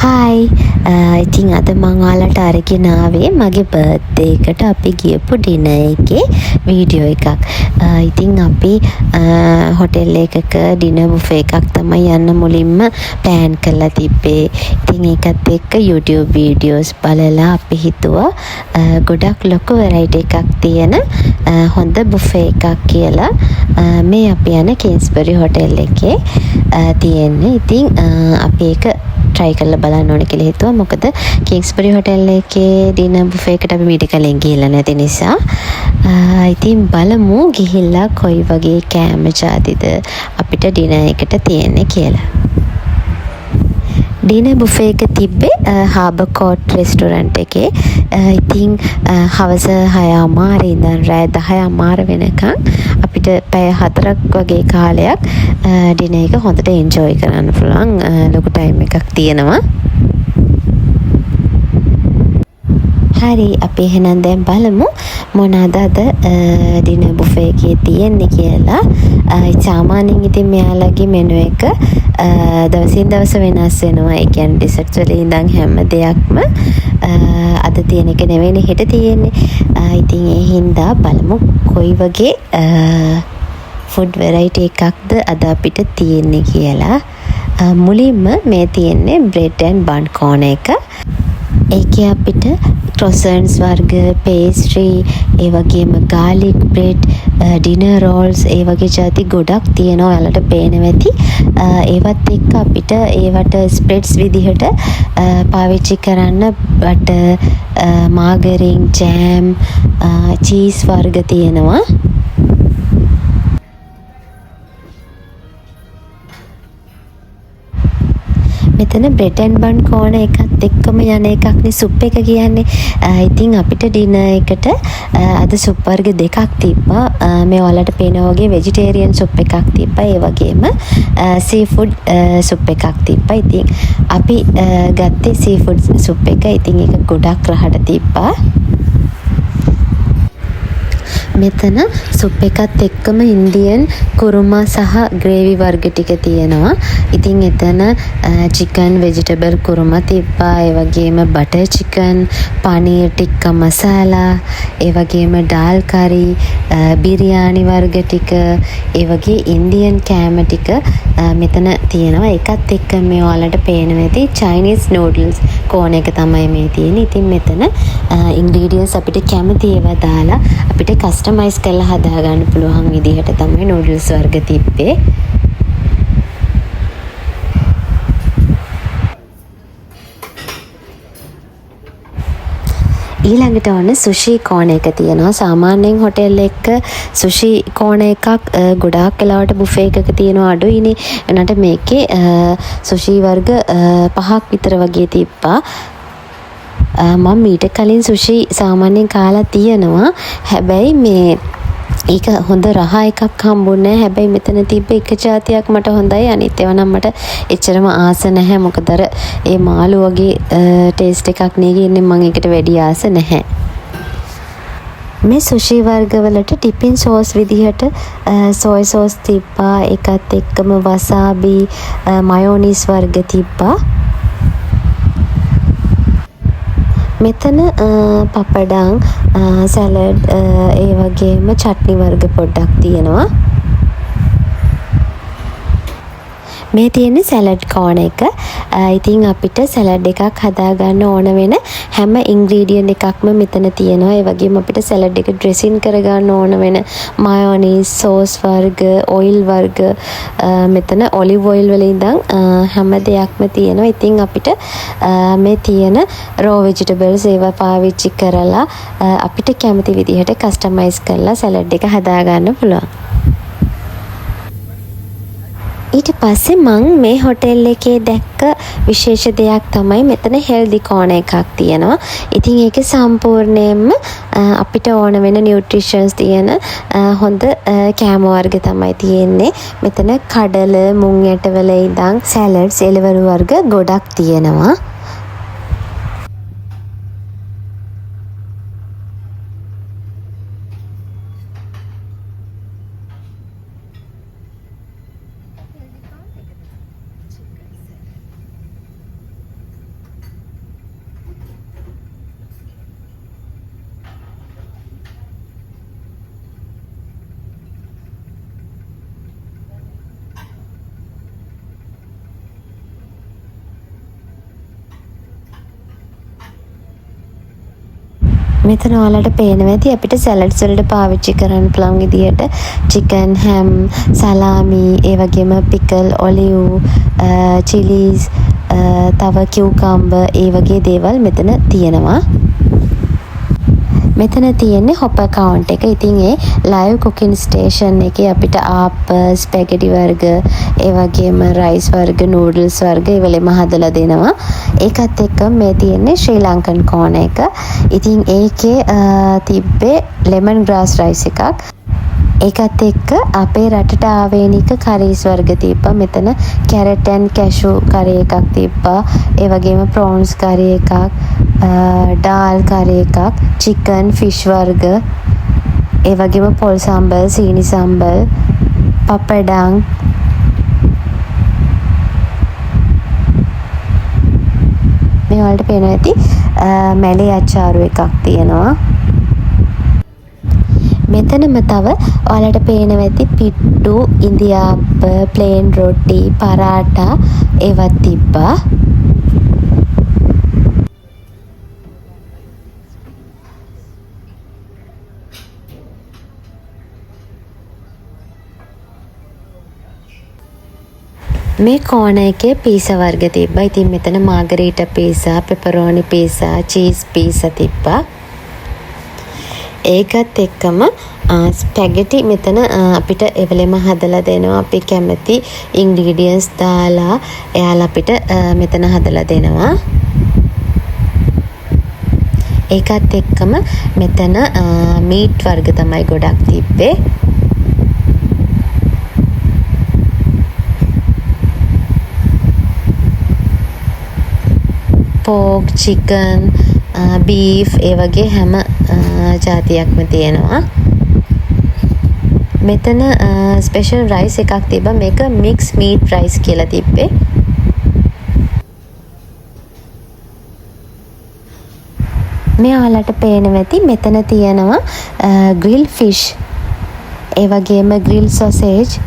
Hi ඉතින් අද මං ඔයාලට අරගෙන ආවේ මගේ බර්ත්ඩේ එකට අපි ගියපු ඩිනර් එකේ වීඩියෝ එකක්. ඉතින් අපි හොටෙල් එකක ඩිනර් බුෆේ එකක් තමයි යන්න මුලින්ම ප්ලෑන් කරලා තිබ්බේ. ඉතින් ඒකත් එක්ක YouTube වීඩියෝස් බලලා අපි හිතුවා ගොඩක් ලොකු වෙරයිටි එකක් තියෙන හොඳ බුෆේ එකක් කියලා මේ අපි යන කින්ස්බරි හොටෙල් එකේ තියෙන්නේ. ඉතින් අපි ඒක try කරලා බලන්න ඕනේ කියලා හිතුවා. මොකද කිංස්බරි හොටෙල් එකේ ඩිනර් බුෆේ එකට අපි මීට කලින් ගිහිල්ලා නැති නිසා. ඉතින් බලමු ගිහිල්ලා කොයි වගේ කෑම ජාතිද අපිට ඩිනර් එකට තියෙන්නේ කියලා. ඩිනර් බුෆේ එක තිබ්බේ හාබර් කෝට් රෙස්ටොරන්ට් එකේ. ඉතින් හවස 6:00 ඉඳන් රෑ 10:00 වෙනකන් අපිට පැය 4ක් වගේ කාලයක් ඩිනර් එක හොඳට එන්ජොයි කරන්න පුළුවන්. ලොකු ටයිම් එකක් තියෙනවා. හරි අපි එහෙනම් දැන් බලමු මොනවාද අද ඩිනර් බුෆේ එකේ තියෙන්නේ කියලා. සාමාන්‍යයෙන් ඉතින් මෙයාලගේ මෙනු එක දවසින් දවස වෙනස් වෙනවා. ඒ කියන්නේ ඩෙසර්ට්ස් වල ඉඳන් හැම දෙයක්ම අද තියෙන එක නෙවෙයි හෙට තියෙන්නේ. ඉතින් ඒ හින්දා බලමු කොයි වගේ ෆුඩ් වෙරයිටි එකක්ද අද අපිට තියෙන්නේ කියලා. මුලින්ම මේ තියෙන්නේ බ්‍රෙඩ් ඇන්ඩ් බන් කෝන එක. ඒකේ අපිට ක්‍රොසන්ස් වර්ග, පේස්ට්‍රි, ඒ වගේම ගාර්ලික් බ්‍රෙඩ්, ඩිනර් රෝල්ස් ඒ වගේ જાති ගොඩක් තියෙනවා. ඔයාලට පේනවා ඇති. ඒවත් එක්ක අපිට ඒවට ස්ප්‍රෙඩ්ස් විදිහට පාවිච්චි කරන්න බටර්, මාගරින්, ජෑම්, චීස් වර්ග තියෙනවා. මෙතන බ්‍රෙඩ් ඇන්ඩ් බන් කෝන එකත් එක්කම යන එකක්නේ සුප් එක කියන්නේ. ඉතින් අපිට ඩිනර් එකට අද සුප් වර්ග දෙකක් තිබ්බා. මේ ඔයාලට පේනා වගේ වෙජිටේරියන් සුප් එකක් තිබ්බා. ඒ වගේම සීෆුඩ් සුප් එකක් තිබ්බා. ඉතින් අපි ගත්තේ සීෆුඩ් සුප් එක. ඉතින් ඒක ගොඩක් රහට තිබ්බා. මෙතන සුප් එකත් එක්කම ඉන්දියන් කුරුමා සහ ග්‍රේවි වර්ග ටික තියෙනවා. ඉතින් එතන චිකන් වෙජිටබල් කුරුමා තිබ්බා. ඒ වගේම බටර් චිකන්, පනීර් ටික්කා මසාලා, ඒ වගේම ඩාල් කරි, බිරියානි වර්ග ටික, ඒ වගේ ඉන්දියන් කෑම ටික මෙතන තියෙනවා. ඒකත් එක්ක මේ ඔයාලට පේනවා ඇති චයිනීස් නූඩල්ස් කෝන එක තමයි මේ තියෙන්නේ. ඉතින් මෙතන ඉන්ග්‍රීඩියන්ට්ස් අපිට කැමති ඒවා දාලා අපිට කස්ටමයිස් කරලා හදා ගන්න පුළුවන් විදිහට තමයි නූඩල්ස් වර්ග තිබ්බේ. ඊළඟට ඔන්න සුෂි කෝන එක තියෙනවා. සාමාන්‍යයෙන් හොටෙල් එක සුෂි කෝන එකක් ගොඩාක් වෙලාවට බුෆේ එකක තියෙනවා අඩුයිනේ. එනට මේකේ සුෂි වර්ග 5ක් විතර වගේ තිබ්බා. මම මීට කලින් සුෂි සාමාන්‍යයෙන් කාලා තියෙනවා. හැබැයි මේ ඒක හොඳ රහ එකක් හම්බුනේ නැහැ. හැබැයි මෙතන තිබ්බ එක જાතියක් මට හොඳයි. අනිත් ඒවා නම් මට එච්චරම ආස නැහැ. මොකද අර ඒ මාළු වගේ ටේස්ට් එකක් නේ ගින්නේ. මම ඒකට වැඩි ආස නැහැ. මේ සුෂි වර්ගවලට ටිපින් සෝස් විදිහට සෝයි සෝස් තිබ්බා. ඒකත් එක්කම වසාබි, මයෝනීස් වර්ග තිබ්බා. මෙතන පපඩම්, සැලඩ්, ඒ වගේම චට්නි වර්ග පොඩ්ඩක් තියෙනවා. මේ තියෙන්නේ සැලඩ් කෝන් එක. ඉතින් අපිට සැලඩ් එකක් හදාගන්න ඕන වෙන හැම ඉන්ග්‍රීඩියන්ට් එකක්ම මෙතන තියෙනවා. ඒ වගේම අපිට සැලඩ් එක ඩ්‍රෙසින් කරගන්න ඕන වෙන මයොනීස්, සෝස් වර්ග, ඔයිල් වර්ග, මෙතන ඔලිව් ඔයිල් වල ඉඳන් හැම දෙයක්ම තියෙනවා. ඉතින් අපිට මේ තියෙන රෝ වෙජිටබල්ස් ඒවා පාවිච්චි කරලා අපිට කැමති විදිහට කස්ටමයිස් කරලා සැලඩ් එක හදාගන්න පුළුවන්. ඊට පස්සේ මං මේ හොටෙල් එකේ දැක්ක විශේෂ දෙයක් තමයි මෙතන හෙල්දි කෝන එකක් තියෙනවා. ඉතින් ඒකේ සම්පූර්ණයෙන්ම අපිට ඕන වෙන නියුට්‍රිෂන්ස් තියෙන හොඳ කෑම වර්ග තමයි තියෙන්නේ. මෙතන කඩල, මුං ඇටවල ඉඳන් සැලඩ්ස්, එළවලු වර්ග ගොඩක් තියෙනවා. මෙතන ඔයාලට පේනවා ඇති අපිට සැලඩ්ස් වලට පාවිච්චි කරන්න පුළුවන් විදියට චිකන්, හැම්, සලාමි, ඒ වගේම පිකල්, ඔලිව්, චිලීස්, තව කියුකම්බර් ඒ වගේ දේවල් මෙතන තියෙනවා. මෙතන තියෙන්නේ හොපර් කවුන්ට් එක. ඉතින් ඒ ලයිව් කුකින් ස්ටේෂන් එකේ අපිට ආප්, ස්පැගටි වර්ග, ඒ වගේම රයිස් වර්ග, නූඩල්ස් වර්ග ඒවලෙම හදලා දෙනවා. ඒකත් එක්ක මේ තියෙන්නේ ශ්‍රී ලංකන් කෝන එක. ඉතින් ඒකේ තිබ්බේ ලෙමන් ග්‍රාස් රයිස් එකක්. ඒකත් එක්ක අපේ රටට ආවේනික කරීස් වර්ග තිබ්බා. මෙතන කැරට් ඇන්ඩ් කැෂු කරි එකක් තිබ්බා. ඒ වගේම ප්‍රෝන්ස් කරි එකක්, ඩාල් කරි එකක්, චිකන්, ෆිෂ් වර්ග, ඒ වගේම පොල් සම්බල්, සීනි සම්බල්, පපඩම්, මේ වලට පේනවා ඇති මැලේ අචාරු එකක් තියෙනවා. මෙතනම තව ඔයාලට පේනවා ඇති පිට්ටු, ඉන්දියාප්ප, ප්ලේන් රොටි, පරාටා ඒවත් තිබ්බා. මේ කෝන එකේ පීසා වර්ග තිබ්බා. ඉතින් මෙතන මාගරීටා පීසා, පෙපරෝනි පීසා, චීස් පීසා තිබ්බා. ඒකත් එක්කම ස්පැගටි මෙතන අපිට එවලෙම හදලා දෙනවා. අපි කැමති ඉන්ග්‍රීඩියන්ට්ස් දාලා එයාලා අපිට මෙතන හදලා දෙනවා. ඒකත් එක්කම මෙතන මීට් වර්ග තමයි ගොඩක් තිබ්බේ. පෝක්, චිකන්, බීෆ් ඒ වගේ හැම ජාතියක්ම තියෙනවා. මෙතන ස්පෙෂල් රයිස් එකක් තිබ්බා. මේක මික්ස් මීට් රයිස් කියලා තිබ්බේ. මේ ඔයාලට පේනවා ඇති මෙතන තියෙනවා ග්‍රිල් ෆිෂ්, ඒ වගේම ග්‍රිල් සොසේජ්,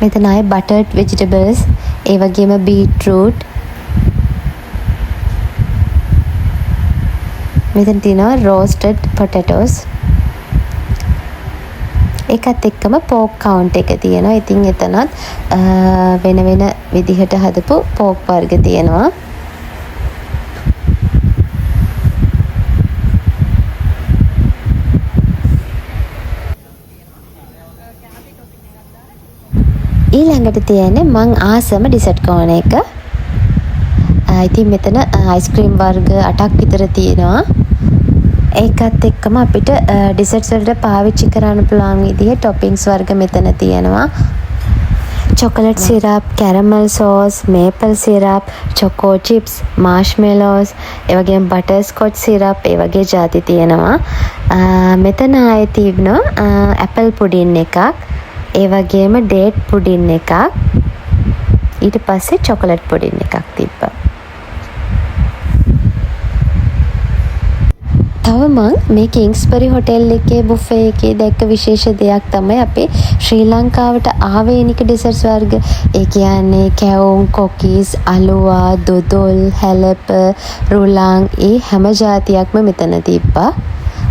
මෙතන ආයේ බටර්ඩ් වෙජිටබල්ස්, ඒ වගේම බීට්රූට්, මෙතන තියෙනවා රෝස්ටඩ් පොටැටෝස්. ඒකත් එක්කම පෝක් කවුන්ට් එක තියෙනවා. ඉතින් එතනත් වෙන වෙන විදිහට හදපු පෝක් වර්ග තියෙනවා. ඊළඟට තියෙන්නේ මං ආසම ඩිසර්ට් කෝන එක. ඉතින් මෙතන අයිස්ක්‍රීම් වර්ග 8ක් විතර තියෙනවා. ඒකත් එක්කම අපිට ඩිසර්ට්ස් වලට පාවිච්චි කරන්න පුළුවන් විදිහේ ටොපින්ග්ස් වර්ග මෙතන තියෙනවා. Chocolate syrup, caramel sauce, maple syrup, choco chips, marshmallows, ඒ වගේම බටර් ස්කොච් සිරප් ඒ වගේ ಜಾති තියෙනවා. මෙතන ආයේ තියෙනවා ඇපල් පුඩින් එකක්, ඒ වගේම ඩේට් පුඩින් එකක්, ඊට පස්සේ චොකලට් පුඩින් එකක් තිබ්බා. මං මේ කිංස්බරි හොටෙල් එකේ බුෆේ එකේ දැක්ක විශේෂ දෙයක් තමයි අපේ ශ්‍රී ලංකාවට ආවේනික ඩෙසර්ට්ස් වර්ග. ඒ කියන්නේ කැවුම්, කොකිස්, අලුවා, දොදොල්, හැලප, රුලං ඒ හැම જાතියක්ම මෙතන තිබ්බා.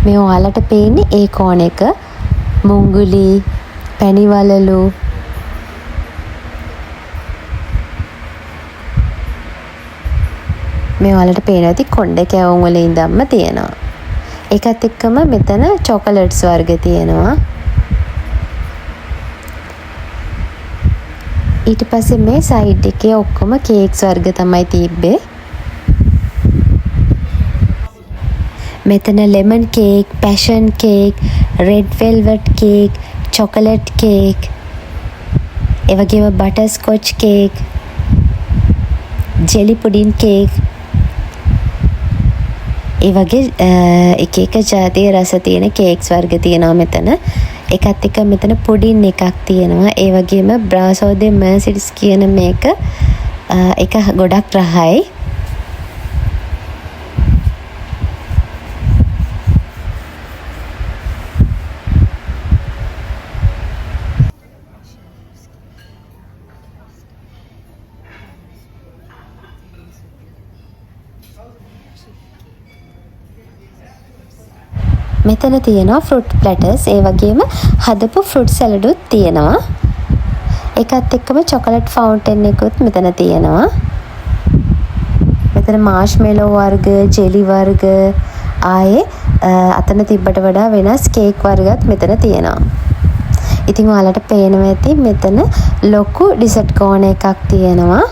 මේ ඔයාලට පේන්නේ ඒ කෝණ එක. මුංගුලි, පැණිවලලු, මේ ඔයාලට පේනවා ඇති කොණ්ඩ කැවුම් වල ඉඳන්ම තියෙනවා. ඒකත් එක්කම මෙතන චොකලට්ස් වර්ග තියෙනවා. ඊට පස්සේ මේ සයිඩ් එකේ ඔක්කොම කේක්ස් වර්ග තමයි තිබ්බේ. මෙතන lemon cake, passion cake, red velvet cake, chocolate cake, ඒ වගේම butterscotch cake, jelly pudding cake, ඒ වගේ එක එක ජාතියේ රස තියෙන කේක්ස් වර්ග තියෙනවා මෙතන. ඒකත් එක්ක මෙතන පුඩින් එකක් තියෙනවා. ඒ වගේම බ්‍රාසෝදේ මර්සිඩිස් කියන මේක එක ගොඩක් රහයි. මෙතන තියෙනවා ෆෘට් ප්ලැටර්ස්, ඒ වගේම හදපු ෆෘට් සැලඩුත් තියෙනවා. ඒකත් එක්කම චොකලට් ෆවුන්ටන් එකකුත් මෙතන තියෙනවා. මෙතන මාෂ්මෙලෝ වර්ග, ජෙලි වර්ග, ආයේ අතන තිබ්බට වඩා වෙනස් කේක් වර්ගත් මෙතන තියෙනවා. ඉතින් ඔයාලට පේනවා ඇති මෙතන ලොකු ඩිසර්ට් කෝන එකක් තියෙනවා.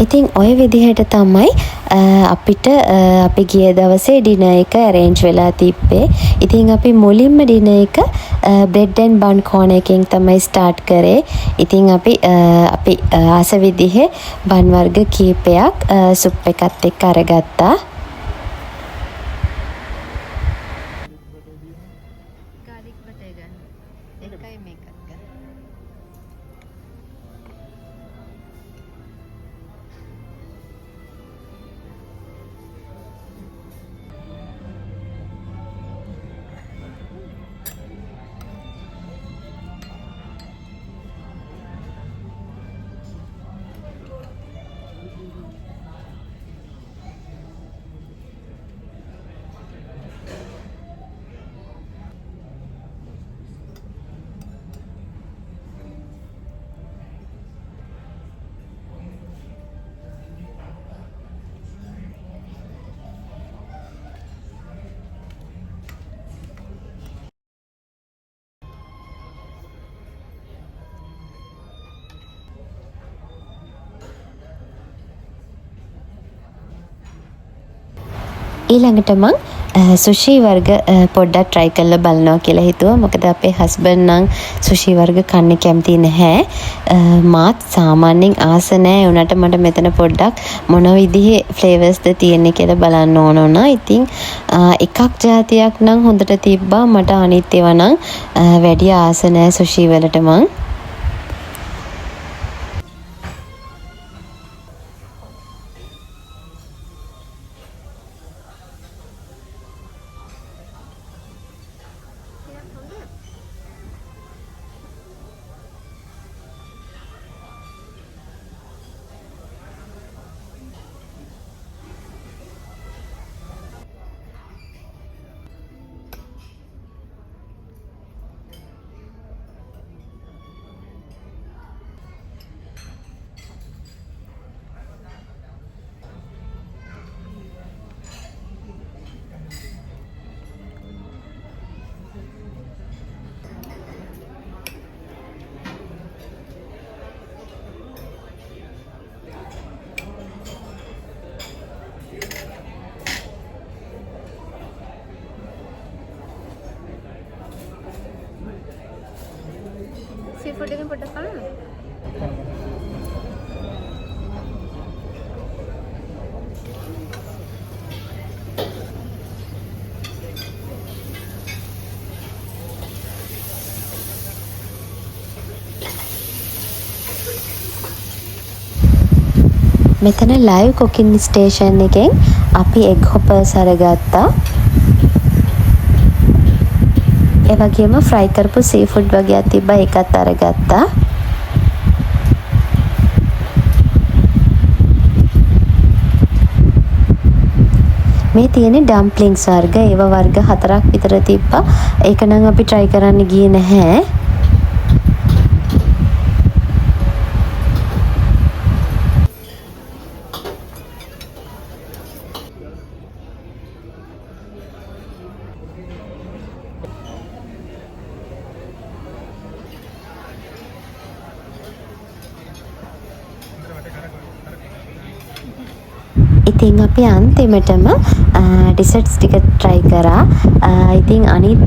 ඉතින් ඔය විදිහට තමයි අපිට අපි ගිය දවසේ ඩිනර් එක arrange වෙලා තිබ්බේ. ඉතින් අපි මුලින්ම ඩිනර් එක bread and bun corner එකෙන් තමයි start කරේ. ඉතින් අපි ආස විදිහේ බන් වර්ග කීපයක් සුප් එකත් එක්ක අරගත්තා. ඊළඟට මං සුෂි වර්ග පොඩ්ඩක් try කරලා බලනවා කියලා හිතුවා. මොකද අපේ හස්බන්ඩ් නම් සුෂි වර්ග කන්න කැමති නැහැ. මාත් සාමාන්‍යයෙන් ආස නැහැ. උනට මට මෙතන පොඩ්ඩක් මොන විදිහේ flavors ද තියෙන්නේ කියලා බලන්න ඕන වුණා. ඉතින් එකක් જાතියක් නම් හොඳට තිබ්බා. මට අනිත් ඒවා නම් වැඩි ආස නැහැ සුෂි වලට මං. ෆුඩ් එකෙන් පොඩ්ඩක් බලන්න. මෙතන ලයිව් කුකින් ස්ටේෂන් එකෙන් අපි එග් හොපර්ස් අරගත්තා. ඒ වගේම ෆ්‍රයි කරපු සී ෆුඩ් වගේක් තිබ්බා ඒකත් අරගත්තා. මේ තියෙන්නේ ඩම්ප්ලින්ග්ස් වර්ග. ඒව වර්ග 4ක් විතර තිබ්බා. ඒක නම් අපි try කරන්න ගියේ නැහැ. ඉතින් අපි අන්තිමටම ඩිසර්ට්ස් ටික try කරා. ඉතින් අනිත්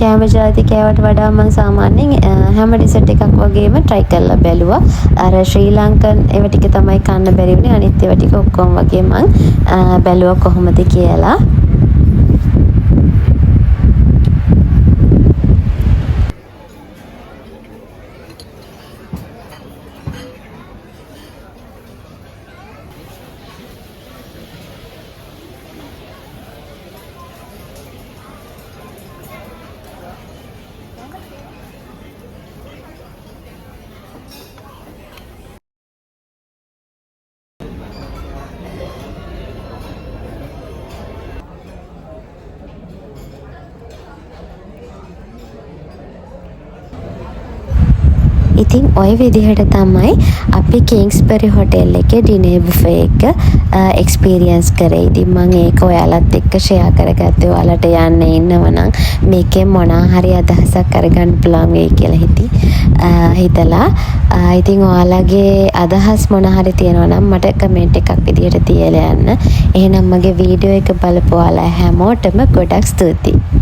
කෑම ජාති කෑවට වඩා මම සාමාන්‍යයෙන් හැම ඩිසර්ට් එකක් වගේම try කරලා බැලුවා. අර ශ්‍රී ලංකන් ඒව ටික තමයි කන්න බැරි වුණේ. අනිත් ඒවා ටික ඔක්කොම වගේ මම බැලුවා කොහොමද කියලා. ඉතින් ওই විදිහට තමයි අපි කිංස්බරි හොටෙල් එකේ ඩිනර් බුෆේ එක එක්ස්පීරියන්ස් කරේ. ඉතින් මම ඒක ඔයාලත් එක්ක ෂෙයා කරගත්තේ. ඔයාලට යන්න ඉන්නවනම් මේකෙන් මොනවා හරි අදහසක් අරගන්න පුළුවන් වෙයි කියලා හිතලා. ඉතින් ඔයාලගේ අදහස් මොනවා හරි තියෙනවා නම් මට කමෙන්ට් එකක් විදියට තියලා යන්න. එහෙනම් මගේ වීඩියෝ එක බලපු ඔයාලා හැමෝටම ගොඩක් ස්තුතියි.